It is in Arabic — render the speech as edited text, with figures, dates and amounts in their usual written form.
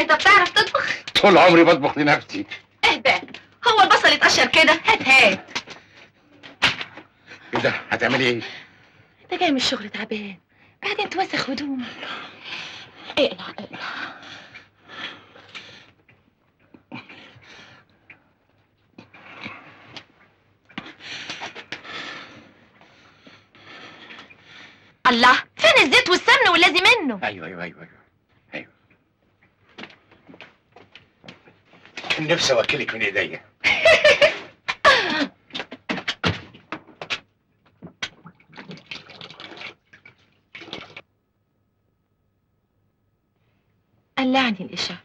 انت بتعرف تطبخ؟ طول عمري بطبخ لنفسي. اهدى، هو البصل يتقشر كده؟ هات هات. ايه ده؟ هتعملي ايه؟ انت جاي من الشغل تعبان، بعدين توسخ هدومك. اقلع اقلع. الله، فين الزيت والسمن والذي منه؟ ايوه. كان نفسي اوكلك من ايديا. قلعني الإشا.